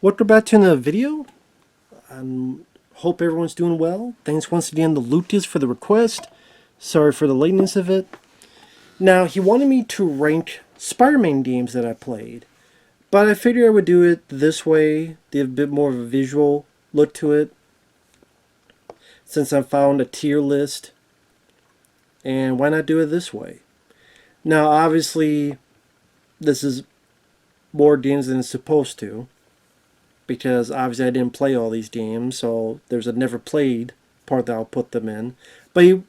Welcome back to another video. I hope everyone's doing well. Thanks once again to Lucas for the request. Sorry for the lateness of it. Now, he wanted me to rank Spider-Man games that I played, but I figured I would do it this way, give a bit more of a visual look to it, since I found a tier list, and why not do it this way? Now, obviously, this is more games than it's supposed to, because obviously I didn't play all these games, so there's a never played part that I'll put them in. But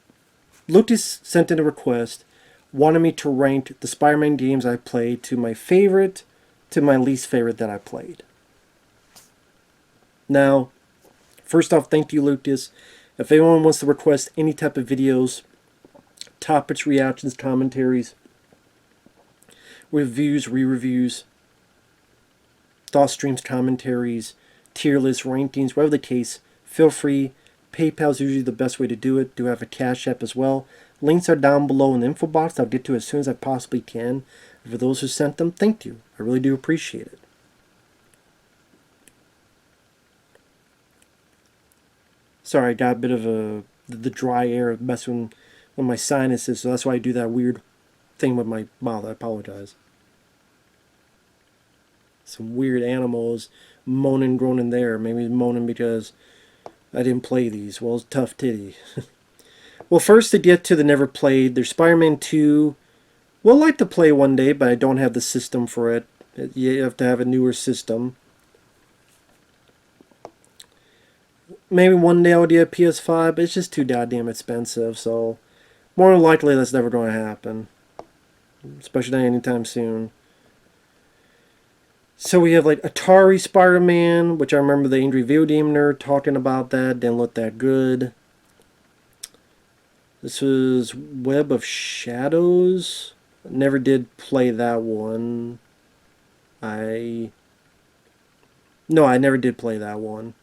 Lucas sent in a request, wanted me to rank the Spider-Man games I played to my favorite to my least favorite that I played. Now, first off, thank you, Lucas. If anyone wants to request any type of videos, topics, reactions, commentaries, reviews, re-reviews, thought streams, commentaries, tier lists, rankings, whatever the case, feel free. PayPal is usually the best way to do it. Do have a CashApp as well. Links are down below in the info box. I'll get to it as soon as I possibly can. For those who sent them, thank you. I really do appreciate it. Sorry, I got a bit of the dry air messing with my sinuses, so that's why I do that weird thing with my mouth. I apologize. Some weird animals moaning, groaning there. Maybe moaning because I didn't play these. Well, it's tough titty. Well, first to get to the never played, there's Spider-Man 2. Would like to play one day, but I don't have the system for it. You have to have a newer system. Maybe one day I'll get a PS5, but it's just too goddamn expensive, so more than likely that's never going to happen. Especially not anytime soon. So we have like Atari Spider-Man, which I remember the Angry Video Game Nerd talking about that. Didn't look that good. This was Web of Shadows. Never did play that one. No, I never did play that one.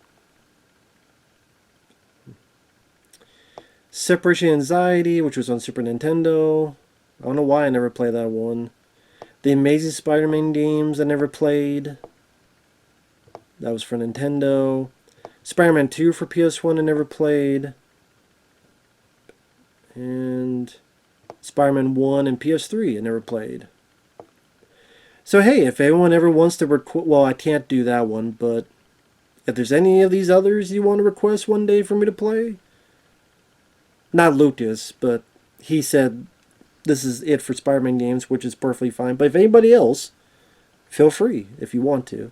Separation Anxiety, which was on Super Nintendo. I don't know why I never played that one. The Amazing Spider-Man games I never played. That was for Nintendo. Spider-Man 2 for PS1 I never played. And Spider-Man 1 and PS3 I never played. So hey, if anyone ever wants to request... Well, I can't do that one, but if there's any of these others you want to request one day for me to play... Not Lucas, but he said... This is it for Spider-Man games, which is perfectly fine. But if anybody else, feel free if you want to.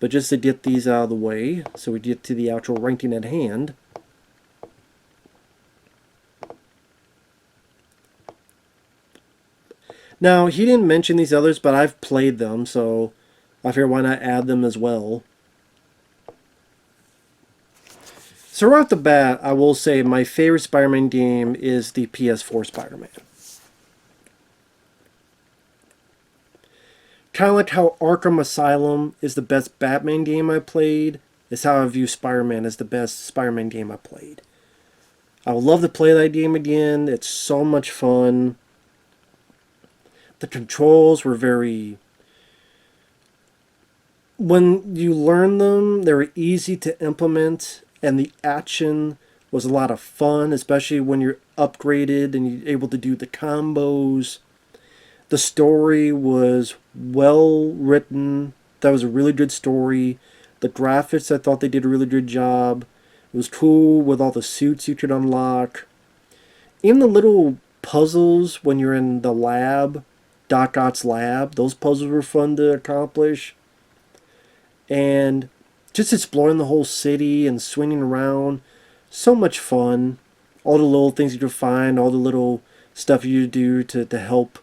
But just to get these out of the way, so we get to the actual ranking at hand. Now, he didn't mention these others, but I've played them, so I figure why not add them as well. So right off the bat, I will say my favorite Spider-Man game is the PS4 Spider-Man. Kind of like how Arkham Asylum is the best Batman game I played, is how I view Spider-Man as the best Spider-Man game I played. I would love to play that game again. It's so much fun. The controls were very... When you learn them, they were easy to implement, and the action was a lot of fun, especially when you're upgraded and you're able to do the combos. The story was well written. That was a really good story. The graphics, I thought they did a really good job. It was cool with all the suits you could unlock. Even the little puzzles when you're in the lab, Doc Ock's lab, those puzzles were fun to accomplish. And just exploring the whole city and swinging around, so much fun. All the little things you could find, all the little stuff you do to help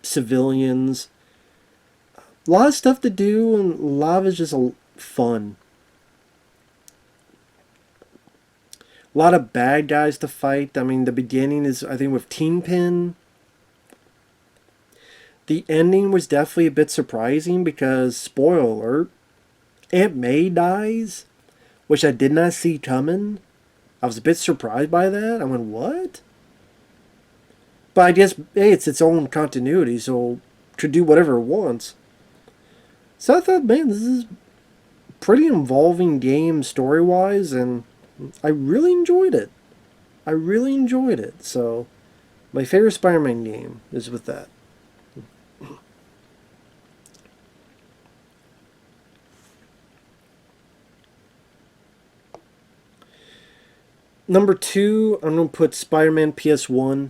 civilians. A lot of stuff to do, and a lot of it's just fun. A lot of bad guys to fight. I mean, the beginning is, I think, with Kingpin. The ending was definitely a bit surprising because, spoiler alert, Aunt May dies, which I did not see coming. I was a bit surprised by that. I went, what? But I guess, hey, it's its own continuity, so it could do whatever it wants. So I thought, man, this is a pretty involving game story-wise, and I really enjoyed it. I really enjoyed it. So my favorite Spider-Man game is with that. Number two, I'm gonna put Spider-Man PS1.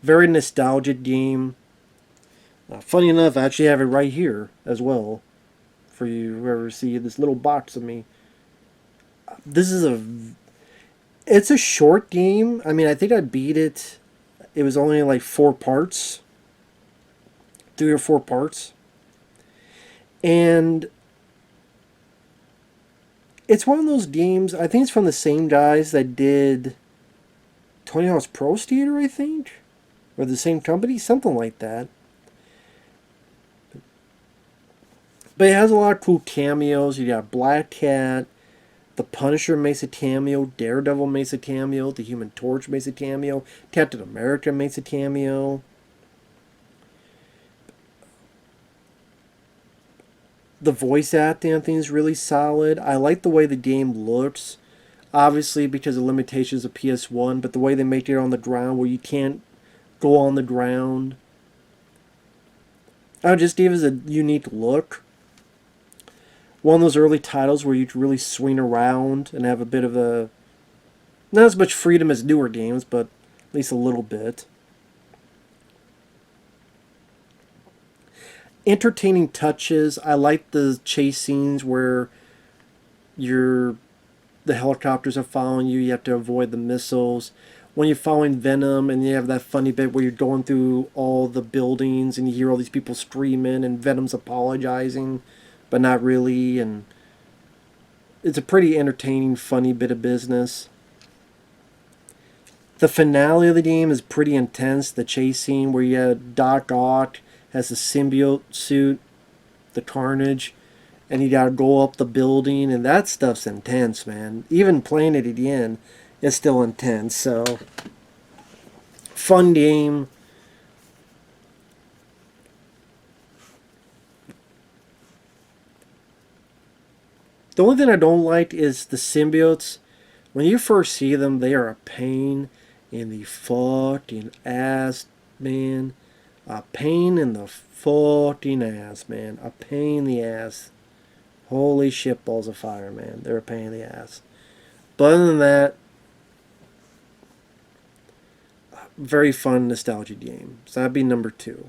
Very nostalgic game. Funny enough, I actually have it right here as well for you whoever see this little box of me. This is a it's a short game. I mean, I think I beat it. It was only like 4 parts, 3 or 4 parts, and it's one of those games. I think it's from the same guys that did Tony Hawk's Pro Skater, I think, or the same company, something like that. But it has a lot of cool cameos. You got Black Cat, the Punisher makes a cameo, Daredevil makes a cameo, the Human Torch makes a cameo, Captain America makes a cameo. The voice acting, I think, is really solid. I like the way the game looks. Obviously, because of limitations of PS1, but the way they make it on the ground where you can't go on the ground. It just gave us a unique look. One of those early titles where you could really swing around and have a bit of a... Not as much freedom as newer games, but at least a little bit. Entertaining touches. I like the chase scenes where the helicopters are following you. You have to avoid the missiles. When you're following Venom and you have that funny bit where you're going through all the buildings and you hear all these people screaming and Venom's apologizing, but not really. And it's a pretty entertaining, funny bit of business. The finale of the game is pretty intense. The chase scene where you have Doc Ock has the symbiote suit, the Carnage, and you gotta go up the building, and that stuff's intense, man. Even playing it again, it's still intense. So, fun game. The only thing I don't like is the symbiotes. When you first see them, they are a pain in the fucking ass, man. A pain in the fucking ass, man. A pain in the ass. Holy shit balls of fire, man. They're a pain in the ass. But other than that, very fun nostalgia game. So that'd be number two.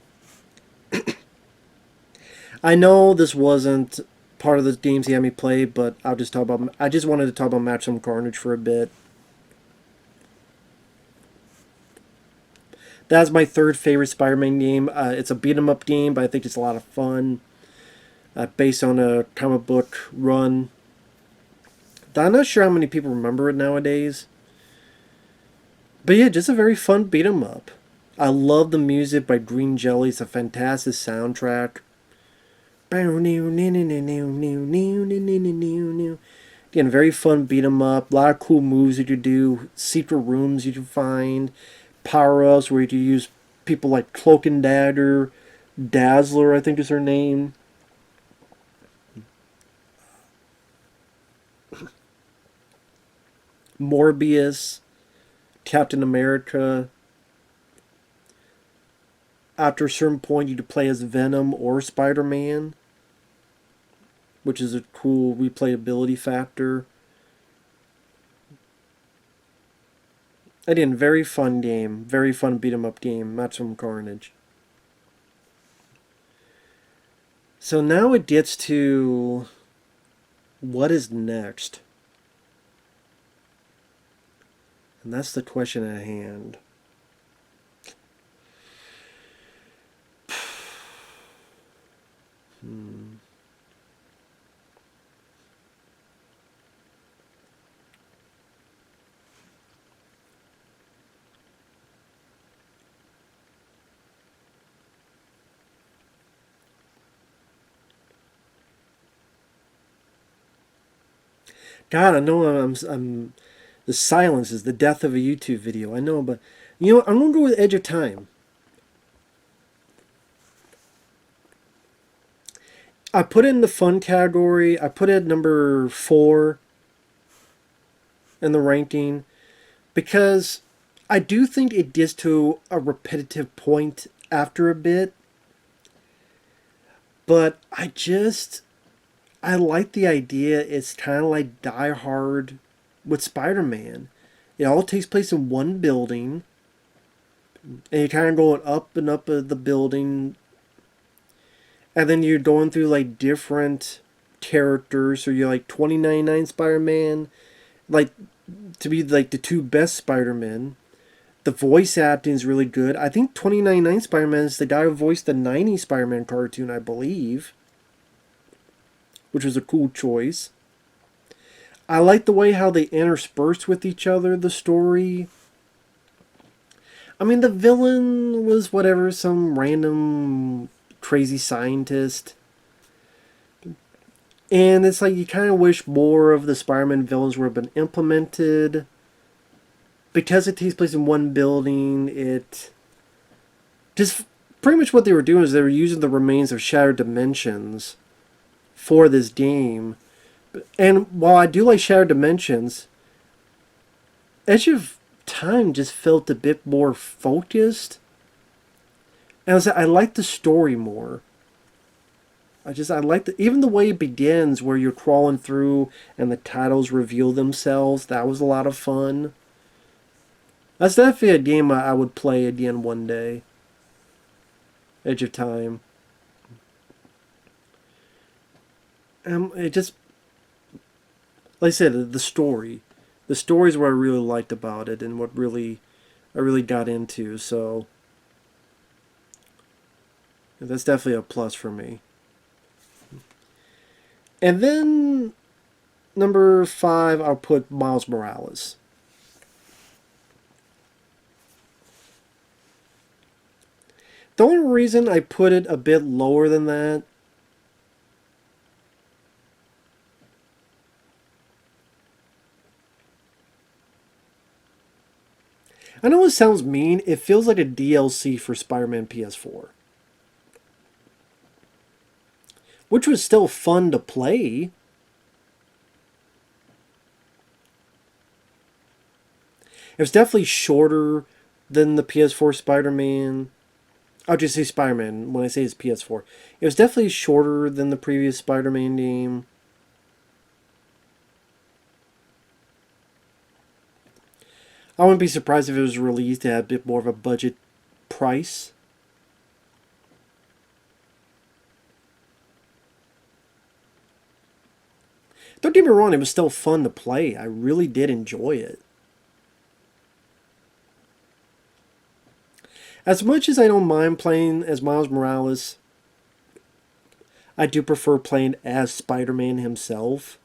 I know this wasn't part of the games he had me play, but I'll just talk about. I just wanted to talk about Maximum Carnage for a bit. That's my third favorite Spider-Man game. It's a beat 'em up game, but I think it's a lot of fun. Based on a comic book run. I'm not sure how many people remember it nowadays. But yeah, just a very fun beat 'em up. I love the music by Green Jelly. It's a fantastic soundtrack. Again, very fun beat 'em up. A lot of cool moves you could do. Secret rooms you can find. Power-ups where you can use people like Cloak and Dagger. Dazzler, I think is her name. Morbius. Captain America. After a certain point, you could play as Venom or Spider-Man, which is a cool replayability factor. Again, very fun game. Very fun beat 'em up game. Maximum Carnage. So now it gets to what is next? And that's the question at hand. God, I know I'm the silence is the death of a YouTube video. I know, but you know, I'm gonna go with Edge of Time. I put it in the fun category. I put it at number 4 in the ranking because I do think it gets to a repetitive point after a bit. But I like the idea. It's kind of like Die Hard with Spider-Man. It all takes place in one building, and you're kind of going up and up the building, and then you're going through like different characters. So you're like 2099 Spider-Man, like to be like the two best Spider-Men. The voice acting is really good. I think 2099 Spider-Man is the guy who voiced the 90s Spider-Man cartoon, I believe, which was a cool choice. I like the way how they interspersed with each other, the story. I mean, the villain was whatever, some random crazy scientist. And it's like you kind of wish more of the Spider-Man villains would have been implemented. Because it takes place in one building, it just pretty much what they were doing is they were using the remains of Shattered Dimensions for this game. And while I do like Shattered Dimensions, Edge of Time just felt a bit more focused. And I like the story more. I like even the way it begins, where you're crawling through and the titles reveal themselves. That was a lot of fun. That's definitely a game I would play again one day. Edge of Time. It just, like I said, the story. The story is what I really liked about it, and what I really got into. So that's definitely a plus for me. And then number 5, I'll put Miles Morales. The only reason I put it a bit lower than that I know it sounds mean, it feels like a DLC for Spider-Man PS4. Which was still fun to play. It was definitely shorter than the PS4 Spider-Man. I'll just say Spider-Man when I say it's PS4. It was definitely shorter than the previous Spider-Man game. I wouldn't be surprised if it was released at a bit more of a budget price. Don't get me wrong, it was still fun to play. I really did enjoy it. As much as I don't mind playing as Miles Morales, I do prefer playing as Spider-Man himself.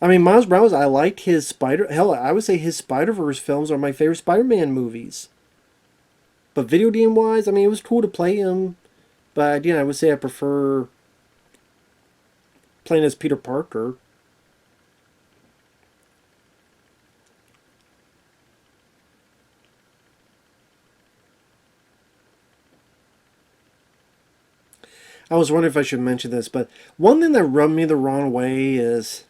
I mean, Miles Morales, I liked his Hell, I would say his Spider-Verse films are my favorite Spider-Man movies. But video game-wise, I mean, it was cool to play him. But again, I would say I prefer playing as Peter Parker. I was wondering if I should mention this, but one thing that rubbed me the wrong way is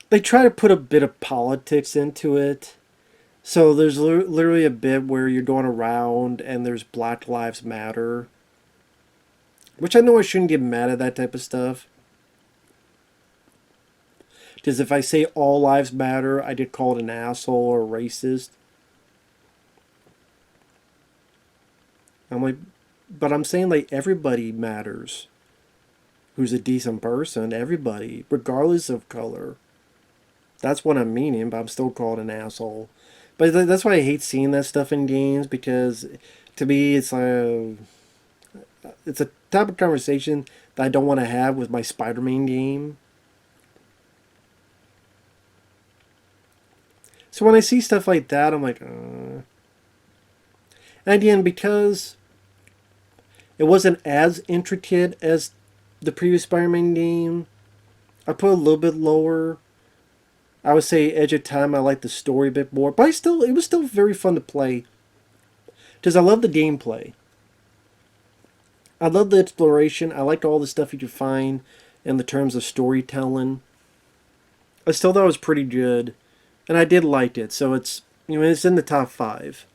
they try to put a bit of politics into it. So there's literally a bit where you're going around and there's Black Lives Matter. Which I know I shouldn't get mad at that type of stuff. Because if I say all lives matter, I get called an asshole or racist. I'm like, but I'm saying like everybody matters. Who's a decent person, everybody, regardless of color. That's what I'm meaning, but I'm still called an asshole. But that's why I hate seeing that stuff in games, because to me it's a type of conversation that I don't want to have with my Spider-Man game. So when I see stuff like that, I'm like, And again, because it wasn't as intricate as the previous Spider-Man game, I put a little bit lower. I would say Edge of Time, I like the story a bit more, but it was still very fun to play. Because I love the gameplay. I love the exploration. I liked all the stuff you could find in the terms of storytelling. I still thought it was pretty good, and I did like it. So it's it's in the top 5.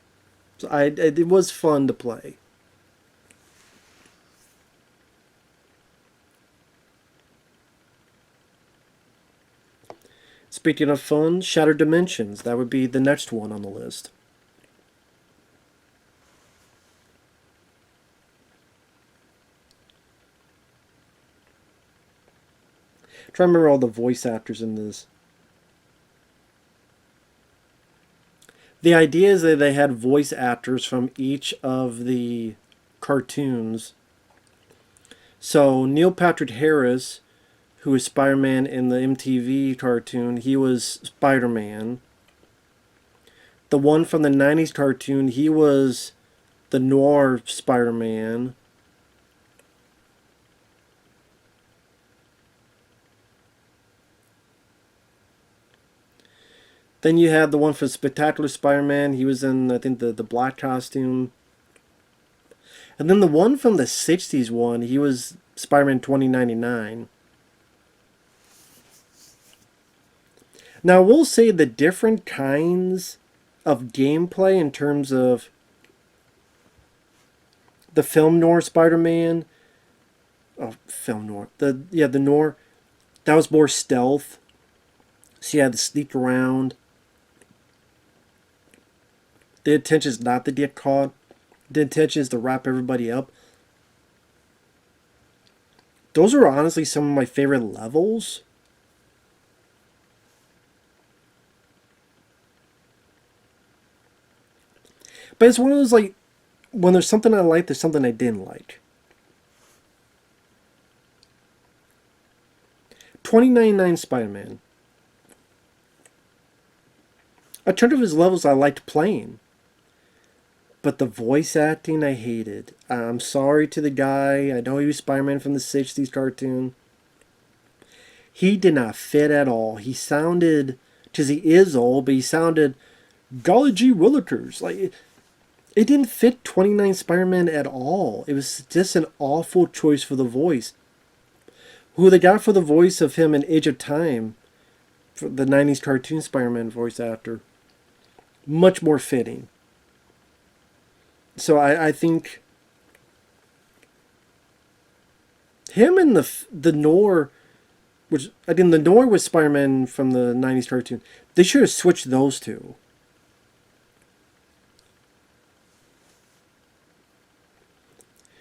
So it was fun to play. Speaking of fun, Shattered Dimensions. That would be the next one on the list. Try to remember all the voice actors in this. The idea is that they had voice actors from each of the cartoons. So Neil Patrick Harris, who is Spider-Man in the MTV cartoon, he was Spider-Man. The one from the 90s cartoon, he was the Noir Spider-Man. Then you had the one for Spectacular Spider-Man. He was in, I think, the black costume. And then the one from the 60s one, he was Spider-Man 2099. Now, we'll say the different kinds of gameplay in terms of the film noir Spider-Man. Oh, film noir. The noir. That was more stealth. So you had to sneak around. The intention is not to get caught. The intention is to wrap everybody up. Those are honestly some of my favorite levels. But it's one of those, like, when there's something I like, there's something I didn't like. 2099 Spider-Man. A chunk of his levels I liked playing. But the voice acting I hated. I'm sorry to the guy. I know he was Spider-Man from the 60s cartoon. He did not fit at all. He sounded, because he is old, but he sounded golly gee willikers. Like, it didn't fit 29 Spider-Man at all. It was just an awful choice for the voice. Who they got for the voice of him in Age of Time, for the 90s cartoon Spider-Man voice actor, much more fitting. So I think him and the Noir, which I think the Noir was Spider-Man from the 90s cartoon, they should have switched those two.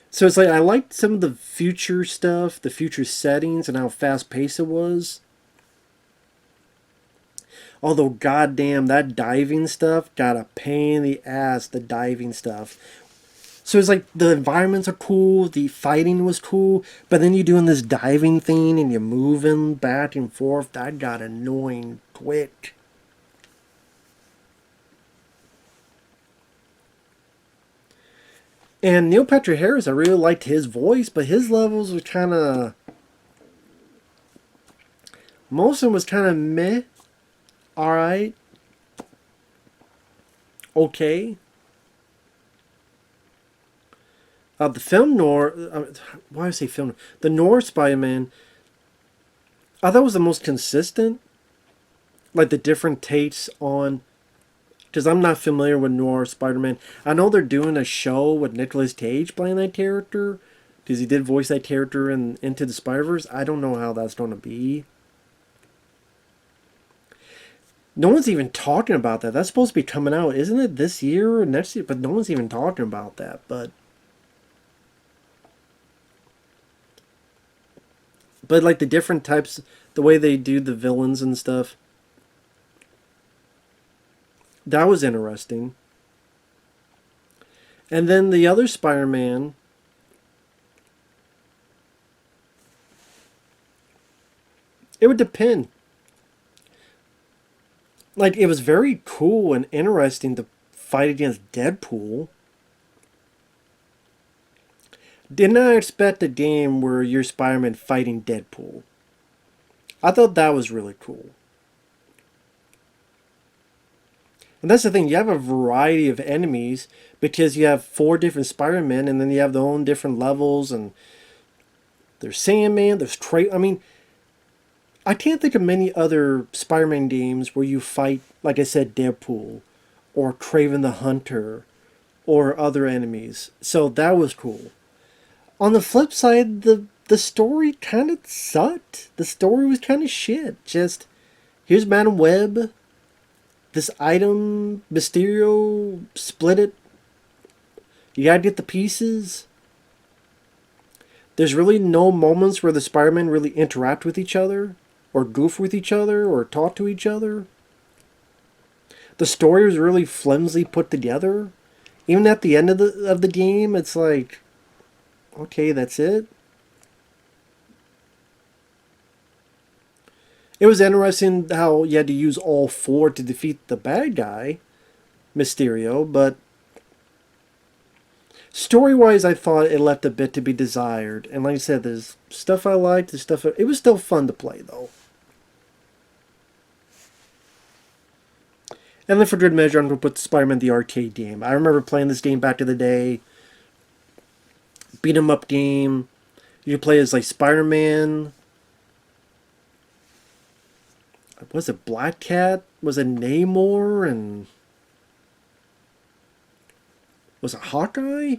So it's like I liked some of the future stuff, the future settings, and how fast paced it was. Although, goddamn, that diving stuff got a pain in the ass. The diving stuff. So it's like the environments are cool, the fighting was cool, but then you're doing this diving thing and you're moving back and forth. That got annoying quick. And Neil Patrick Harris, I really liked his voice, but his levels were kind of... Most of them was kind of meh. Alright. Okay. The film noir... why do I say film noir? The noir Spider-Man, I thought was the most consistent. Like the different takes on... Because I'm not familiar with noir Spider-Man. I know they're doing a show with Nicolas Cage playing that character. Because he did voice that character in Into the Spider-Verse. I don't know how that's going to be. No one's even talking about that. That's supposed to be coming out, isn't it, this year or next year? But no one's even talking about that. But like the different types, the way they do the villains and stuff, that was interesting. And then the other Spider-Man, it would depend. Like, it was very cool and interesting to fight against Deadpool. Did not expect a game where you're Spider-Man fighting Deadpool. I thought that was really cool. And that's the thing, you have a variety of enemies because you have 4 different Spider-Men, and then you have their own different levels, and there's Sandman, there's Trey. I mean, I can't think of many other Spider-Man games where you fight, like I said, Deadpool or Kraven the Hunter or other enemies. So that was cool. On the flip side, the story kind of sucked. The story was kind of shit. Just here's Madam Web. This item, Mysterio, split it. You gotta get the pieces. There's really no moments where the Spider-Men really interact with each other, or goof with each other, or talk to each other. The story was really flimsy put together. Even at the end of the game, it's like, okay, that's it. It was interesting how you had to use all 4 to defeat the bad guy, Mysterio, but story-wise, I thought it left a bit to be desired. And like I said, there's stuff I liked, there's stuff... It was still fun to play, though. And then for good measure, I'm going to put Spider-Man the arcade game. I remember playing this game back in the day. Beat 'em up game. You play as like Spider-Man. Was it Black Cat? Was it Namor? And was it Hawkeye?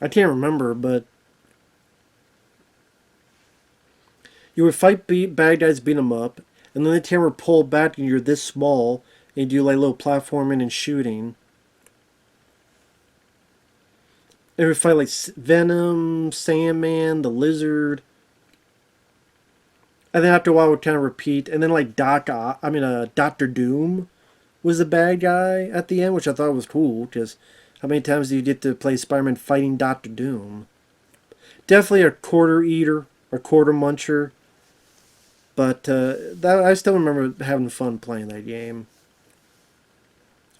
I can't remember, but you would fight bad guys, beat them up, and then the camera would pull back and you're this small, and you do like little platforming and shooting. And we fight like Venom, Sandman, the Lizard. And then after a while, it would kind of repeat. And then like Doctor Doom was the bad guy at the end, which I thought was cool. Because how many times do you get to play Spider-Man fighting Doctor Doom? Definitely a quarter eater, or quarter muncher. But I still remember having fun playing that game.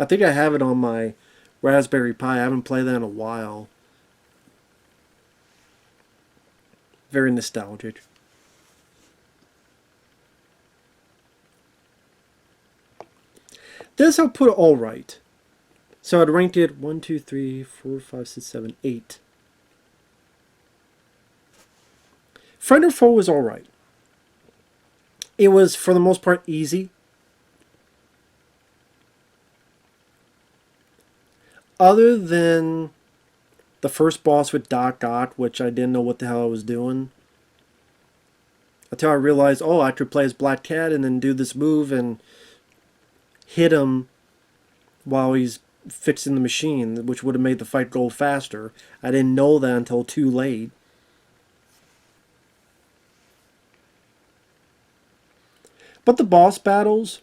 I think I have it on my Raspberry Pi. I haven't played that in a while. Very nostalgic. This I'll put it all right. So I'd rank it 1, 2, 3, 4, 5, 6, 7, 8. Friend or Foe was all right. It was, for the most part, easy. Other than the first boss with Doc Ock, which I didn't know what the hell I was doing. Until I realized, oh, I could play as Black Cat and then do this move and hit him while he's fixing the machine, which would have made the fight go faster. I didn't know that until too late. But the boss battles,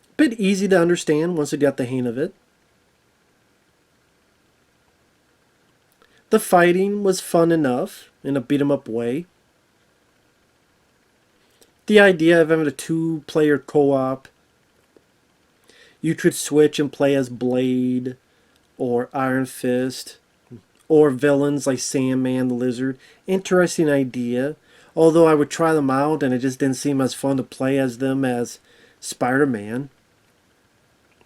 a bit easy to understand once you got the hang of it. The fighting was fun enough in a beat-em-up way. The idea of having a 2-player co-op, you could switch and play as Blade or Iron Fist or villains like Sandman the Lizard. Interesting idea. Although I would try them out and it just didn't seem as fun to play as them as Spider-Man.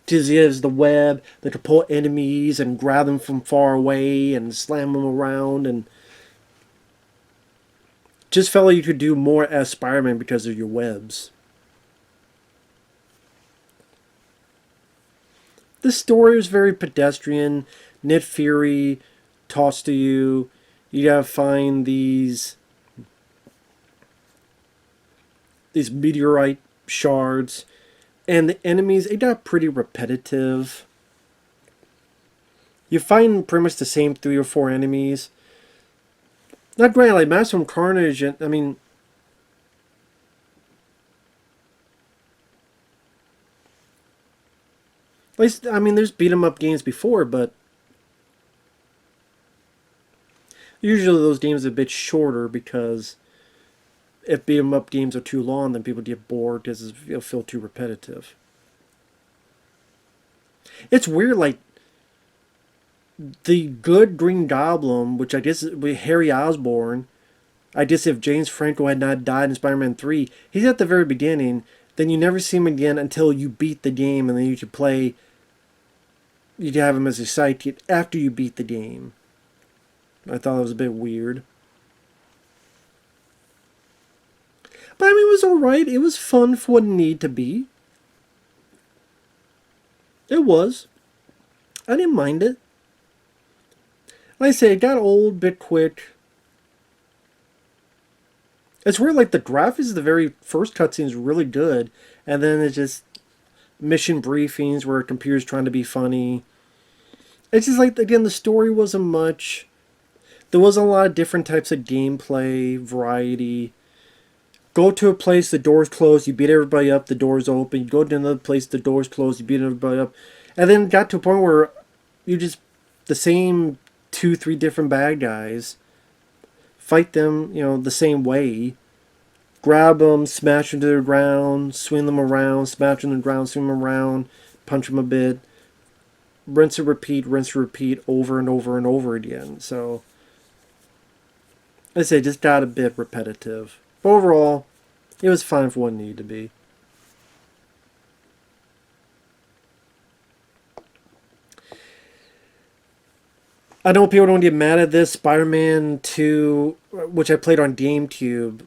Because he has the web that could pull enemies and grab them from far away and slam them around, and just felt like you could do more as Spider-Man because of your webs. The story was very pedestrian. Nick Fury talks to you. You gotta find these meteorite shards. And the enemies, it got pretty repetitive. You find pretty much the same 3 or 4 enemies. Not great, like Maximum Carnage, and I mean... At least, I mean, there's beat-em-up games before, but... Usually those games are a bit shorter because... If beat-em-up games are too long, then people get bored because it'll feel too repetitive. It's weird, like... the good Green Goblin, which I guess with Harry Osborn, I guess if James Franco had not died in Spider-Man 3, he's at the very beginning. Then you never see him again until you beat the game, and then you can play. You can have him as a sidekick after you beat the game. I thought it was a bit weird. But I mean, it was alright. It was fun for what it needed to be. It was. I didn't mind it. Like I say, it got old a bit quick. It's weird, like the graphics of the very first cutscene is really good, and then it's just mission briefings where a computer's trying to be funny. It's just like, again, the story wasn't much. There wasn't a lot of different types of gameplay, variety. Go to a place, the door's closed, you beat everybody up, the door's open. You go to another place, the door's closed, you beat everybody up. And then it got to a point where you just, the same 2, 3 different bad guys, fight them, the same way. Grab them, smash them to the ground, swing them around, smash them to the ground, swing them around, punch them a bit. Rinse and repeat over and over and over again. So, I say, it just got a bit repetitive. But overall, it was fine for what it needed to be. I know people don't get mad at this. Spider-Man 2, which I played on GameCube.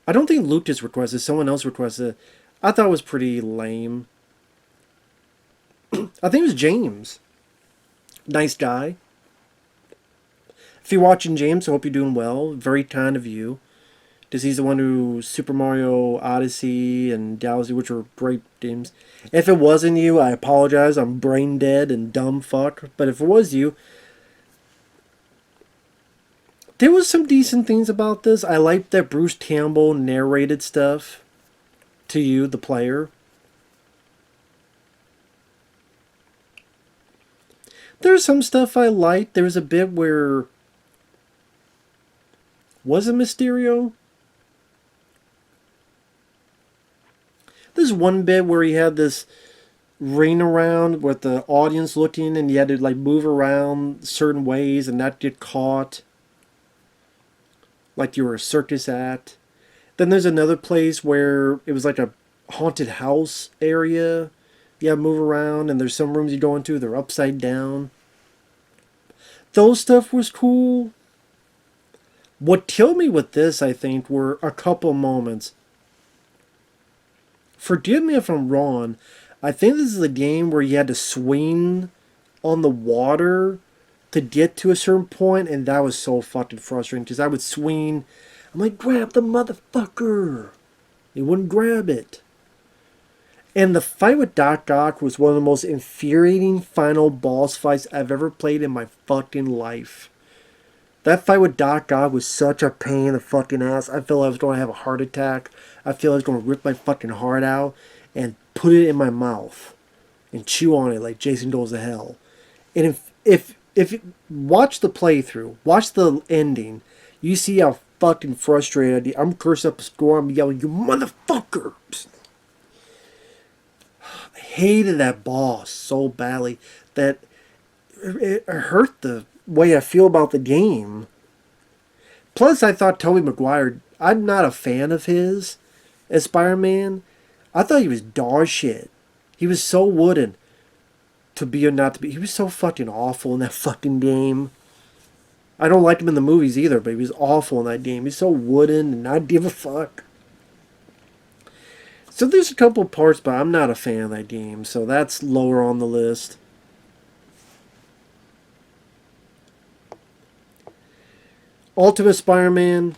I don't think Luke just requested. Someone else requested. I thought it was pretty lame. I think it was James. Nice guy. If you're watching, James, I hope you're doing well. Very kind of you. Because he's the one who Super Mario Odyssey and Galaxy, which were great games. If it wasn't you, I apologize. I'm brain dead and dumb fuck. But if it was you, there was some decent things about this. I liked that Bruce Campbell narrated stuff to you, the player. There's some stuff I liked. There was a bit where... Was it Mysterio? There's one bit where he had this ring around with the audience looking, and you had to like move around certain ways and not get caught, like you were a circus act. Then there's another place where it was like a haunted house area. You have to move around, and there's some rooms you go into, they're upside down. Those stuff was cool. What killed me with this, I think, were a couple moments. Forgive me if I'm wrong. I think this is a game where you had to swing on the water to get to a certain point, and that was so fucking frustrating because I would swing. I'm like, grab the motherfucker. He wouldn't grab it. And the fight with Doc Ock was one of the most infuriating final boss fights I've ever played in my fucking life. That fight with Doc Ock was such a pain in the fucking ass. I felt I was going to have a heart attack. I feel I was going to rip my fucking heart out and put it in my mouth and chew on it like Jason Goes to Hell. And if watch the playthrough, watch the ending, you see how fucking frustrated I'm cursing up a score. I'm yelling, "You motherfucker!" I hated that boss so badly that it hurt the way I feel about the game. Plus, I thought Tobey Maguire, I'm not a fan of his as Spider-Man. I thought he was dog shit. He was so wooden to be or not to be. He was so fucking awful in that fucking game. I don't like him in the movies either, but he was awful in that game. He's so wooden and not give a fuck. So there's a couple parts, but I'm not a fan of that game, so that's lower on the list. Ultimate Spider-Man.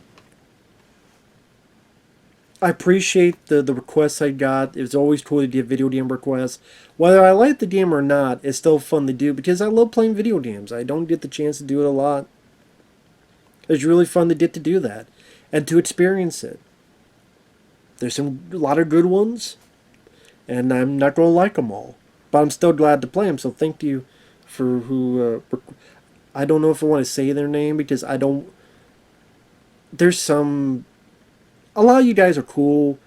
I appreciate the requests I got. It was always cool to get video game requests. Whether I like the game or not, it's still fun to do because I love playing video games. I don't get the chance to do it a lot. It's really fun to get to do that and to experience it. There's a lot of good ones, and I'm not going to like them all. But I'm still glad to play them, so thank you for who... I don't know if I want to say their name because I don't... There's some... A lot of you guys are cool.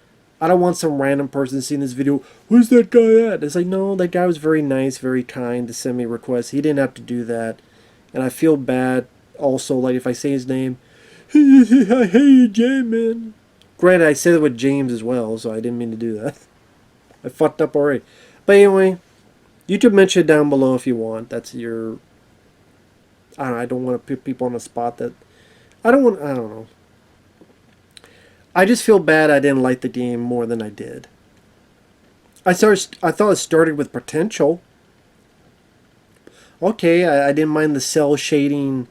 I don't want some random person seeing this video. Where's that guy at? It's like, no, that guy was very nice, very kind to send me requests. He didn't have to do that. And I feel bad also, like, if I say his name. Hey, James, man. Granted, I said it with James as well, so I didn't mean to do that. I fucked up already. But anyway, you can mention it down below if you want. That's your... I don't want to put people on the spot that... I don't know. I just feel bad I didn't like the game more than I did. I thought it started with potential. Okay, I didn't mind the cell shading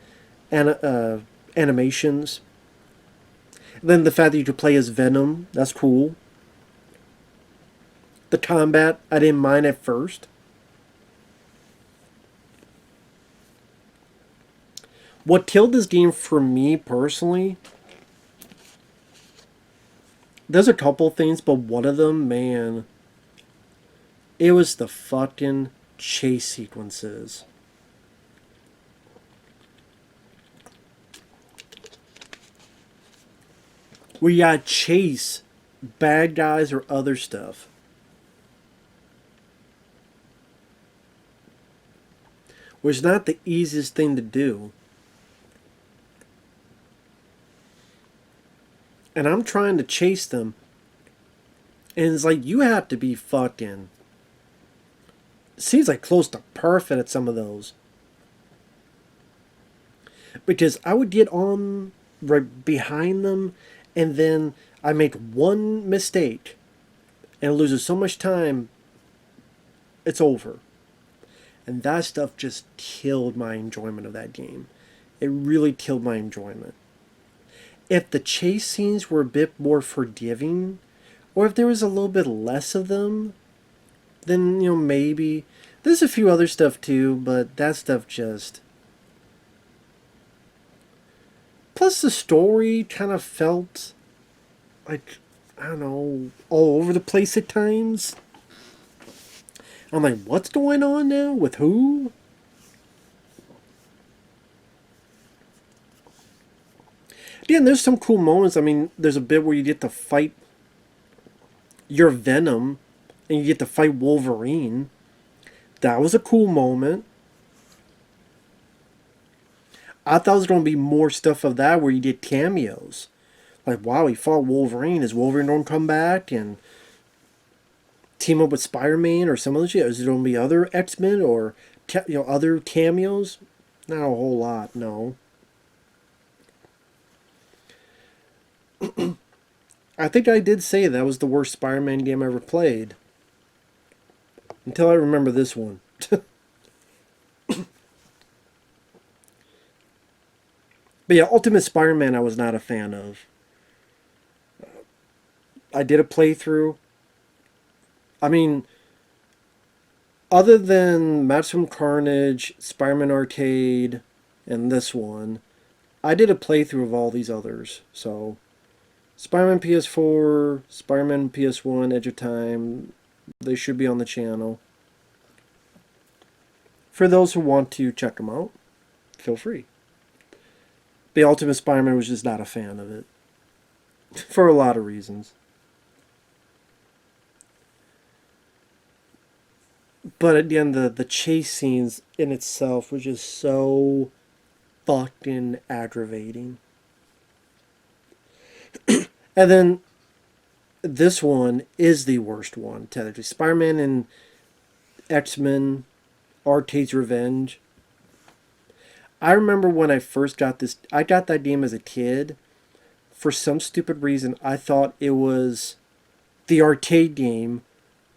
animations. Then the fact that you could play as Venom, that's cool. The combat, I didn't mind at first. What killed this game for me personally, there's a couple things, but one of them, man, it was the fucking chase sequences. Where you gotta chase bad guys or other stuff. Which is not the easiest thing to do. And I'm trying to chase them. And it's like, you have to be fucking... Seems like close to perfect at some of those. Because I would get on right behind them, and then I make one mistake, and it loses so much time, it's over. And that stuff just killed my enjoyment of that game. It really killed my enjoyment. If the chase scenes were a bit more forgiving, or if there was a little bit less of them, then, you know, maybe. There's a few other stuff too, but that stuff just... Plus the story kind of felt like, I don't know, all over the place at times. I'm like, what's going on now? With who? Yeah, and there's some cool moments. I mean, there's a bit where you get to fight your Venom, and you get to fight Wolverine. That was a cool moment. I thought there was going to be more stuff of that where you did cameos. Like, wow, he fought Wolverine. Is Wolverine going to come back and team up with Spider-Man or some other shit? Is there going to be other X-Men or other cameos? Not a whole lot, no. I think I did say that was the worst Spider-Man game I ever played. Until I remember this one. But yeah, Ultimate Spider-Man I was not a fan of. I did a playthrough. I mean, other than Maximum Carnage, Spider-Man Arcade, and this one, I did a playthrough of all these others. So, Spider-Man PS4, Spider-Man PS1, Edge of Time, they should be on the channel. For those who want to check them out, feel free. The Ultimate Spider-Man was just not a fan of it. For a lot of reasons. But again, the chase scenes in itself was just so fucking aggravating. And then this one is the worst one, technically. Spider-Man and X-Men Arcade's Revenge. I remember when I first got this, I got that game as a kid. For some stupid reason, I thought it was the arcade game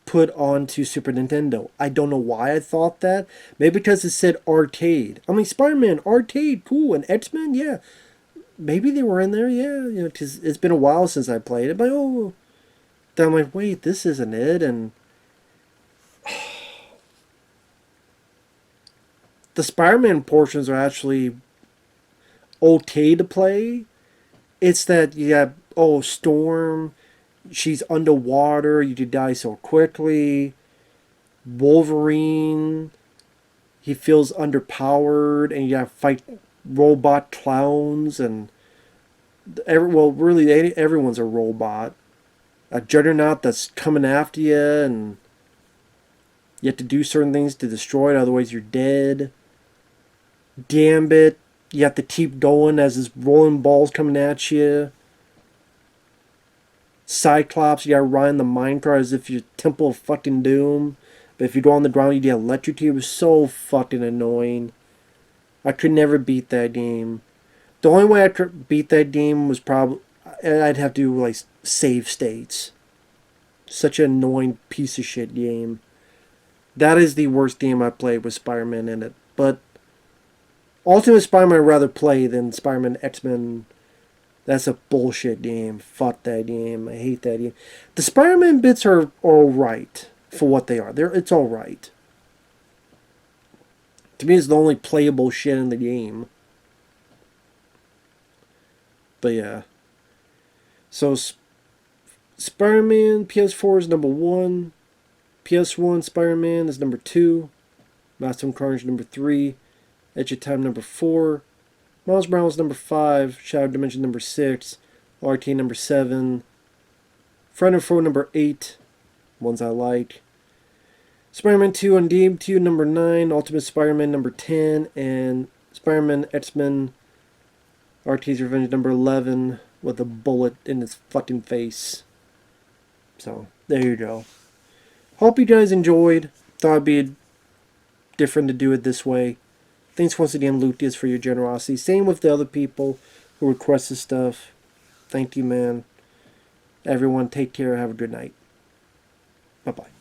put onto Super Nintendo. I don't know why I thought that. Maybe because it said arcade. I mean, Spider-Man, arcade, cool. And X-Men, yeah. Maybe they were in there, yeah. Because it's been a while since I played it. But, oh. Then I'm like, wait, this isn't it. And the Spider-Man portions are actually okay to play. It's that you have, Storm, she's underwater, you could die so quickly. Wolverine, he feels underpowered, and you have to fight robot clowns, and really everyone's a robot. a juggernaut that's coming after you, and you have to do certain things to destroy it, otherwise you're dead. Gambit, you have to keep going as this rolling ball's coming at you. Cyclops, you gotta run the minecart as if you're Temple of fucking Doom. But if you go on the ground, you get electrocuted. It was so fucking annoying. I could never beat that game. The only way I could beat that game was probably I'd have to do like save states. Such an annoying piece of shit game. That is the worst game I played with Spider-Man in it. But Ultimate Spider-Man I'd rather play than Spider-Man X-Men. That's a bullshit game. Fuck that game. I hate that game. The Spider-Man bits are alright for what they are. It's alright. To me, it's the only playable shit in the game. But yeah. So, Spider-Man PS4 is number 1. PS1 Spider-Man is number 2. Master of Carnage number 3. Edge of Time number 4. Miles Morales number 5. Shadow Dimension number 6. Arcane number 7. Friday 4 number 8. Ones I like. Spider-Man 2 on DMT number 9. Ultimate Spider-Man number 10. And Spider-Man X-Men Arcee's Revenge number 11 with a bullet in his fucking face. So, there you go. Hope you guys enjoyed. Thought it'd be different to do it this way. Thanks once again, Lucius, for your generosity. Same with the other people who requested stuff. Thank you, man. Everyone, take care. Have a good night. Bye-bye.